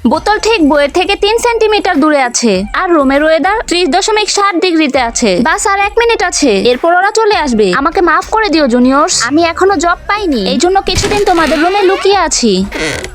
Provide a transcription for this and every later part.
বোতল ঠিক বইয়ের থেকে 3 সেন্টিমিটার দূরে আছে। আর রুমের ওয়েদার 30.7 ডিগ্রিতে আছে। বাস আর 1 মিনিট আছে, এরপর ওরা চলে আসবে। আমাকে মাফ করে দিও জুনিয়র্স, আমি এখনো জব পাইনি, এই জন্য কিছুদিন তোমাদের রুমে লুকিয়ে আছি।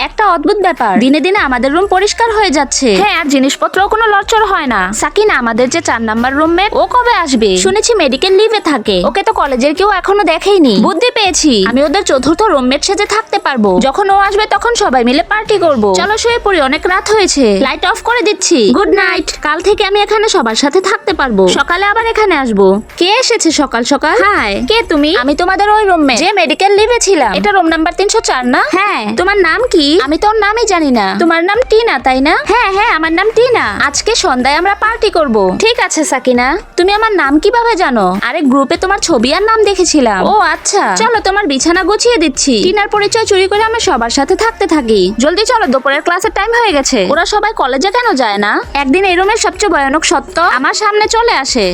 একটা অদ্ভুত ব্যাপার, দিনে দিনে আমাদের রুম পরিষ্কার হয়ে যাচ্ছে। হ্যাঁ, আর জিনিসপত্র কোনো লড়চড় হয় না। সাকিনা আমাদের যে 4 নাম্বার রুমমেট, ও কবে আসবে? শুনেছি মেডিকেল লিভে থাকে। ওকে তো কলেজের কেউ এখনো দেখেইনি। বুদ্ধি পেয়েছি, আমি ওদের চতুর্থ রুমমেট সেজে থাকতে পারবো। যখন ও আসবে তখন সবাই মিলে পার্টি করব। চলো শুয়ে পড়ি, অনেক রাত হয়েছে। লাইট অফ করে দিচ্ছি। Good night. কাল থেকে আমি এখানে সবার সাথে থাকতে পারবো। সকালে আবার এখানে আসবো। কে এসেছে সকাল সকাল? হাই, কে তুমি? আমি তোমাদের ওই রুমমেট যে মেডিকেল লিভে ছিলাম। এটা রুম নাম্বার 304 না? হ্যাঁ। তোমার নাম কি? আমি তোর নামই জানি না। তোমার নাম টিনা তাই না? হ্যাঁ হ্যাঁ, আমার নাম টিনা। আজকে সন্ধ্যায় আমরা পার্টি করব। ঠিক আছে সাকিনা, তুমি আমার নাম কিভাবে জানো? আরে গ্রুপে তোমার ছবি আর নাম দেখেছিলাম। ও আচ্ছা, চলো তোমার বিছানা গুছিয়ে দিচ্ছি। টিনার পরিচয় চুরি করে আমরা সবার সাথে থাকতে থাকি। জলদি চলো, দুপুরের ক্লাসের টাইম হয়ে গেছে। ওরা সবাই কলেজে কেন যায় না? একদিন এই রুমের সবচেয়ে ভয়ানক সত্য আমার সামনে চলে আসে।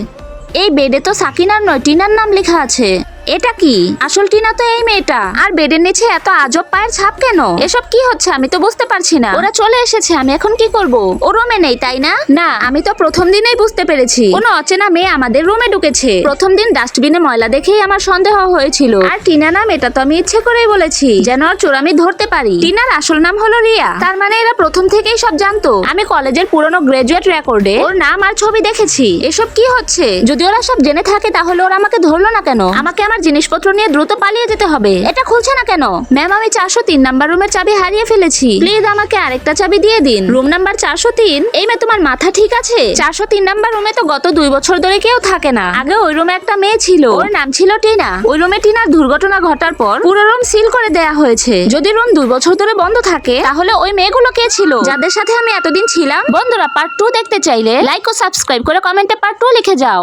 এই বেডে তো সাকিনার নয়, টিনার নাম লেখা আছে। এটা কি? আসল টিনা তো এই মেয়েটা। আর বেডের নিচে এত আজব পায়ের ছাপ কেন? এসব কি হচ্ছে আমি তো বুঝতে পারছি না। ওরা চলে এসেছে, আমি এখন কি করব? ও রুমে নেই তাই না? না, আমি তো প্রথম দিনেই বুঝতে পেরেছি কোনো অচেনা মেয়ে আমাদের রুমে ঢুকেছে। প্রথম দিন ডাস্টবিনে ময়লা দেখেই আমার সন্দেহ হয়েছিল। আর টিনা নাম এটা তো আমি ইচ্ছে করেই বলেছি, যেন আর চোরামি ধরতে পারি। টিনার আসল নাম হলো রিয়া। তার মানে এরা প্রথম থেকেই সব জানতো। আমি কলেজের পুরনো গ্রাজুয়েট রেকর্ডে ওর নাম আর ছবি দেখেছি। এসব কি হচ্ছে? যদি ওরা সব জেনে থাকে তাহলে ওরা আমাকে ধরলো না কেন? আমাকে আমার জিনিসপত্র নিয়ে দ্রুত পালিয়ে যেতে হবে। এটা খুলছে না কেন? ম্যাম, আমি 403 নাম্বার রুমের চাবি হারিয়ে ফেলেছি, প্লিজ আমাকে আরেকটা চাবি দিয়ে দিন। Room number 403? এই মেয়ে, তোমার মাথা ঠিক আছে? 403 নাম্বার রুমে তো গত 2 বছর ধরে কেউ থাকে না। আগে ওই রুমে একটা মেয়ে ছিল, ওর নাম ছিল টিনা। ওই রুমে টিনার দুর্ঘটনা ঘটার পর পুরো রুম সিল করে দেয়া হয়েছে। যদি রুম 2 বছর ধরে বন্ধ থাকে তাহলে ওই মেয়েগুলো কে ছিল যাদের সাথে আমি এতদিন ছিলাম? বন্ধুরা, পার্ট 2 দেখতে চাইলে লাইক ও সাবস্ক্রাইব করে কমেন্টে পার্ট 2 লিখে যাও।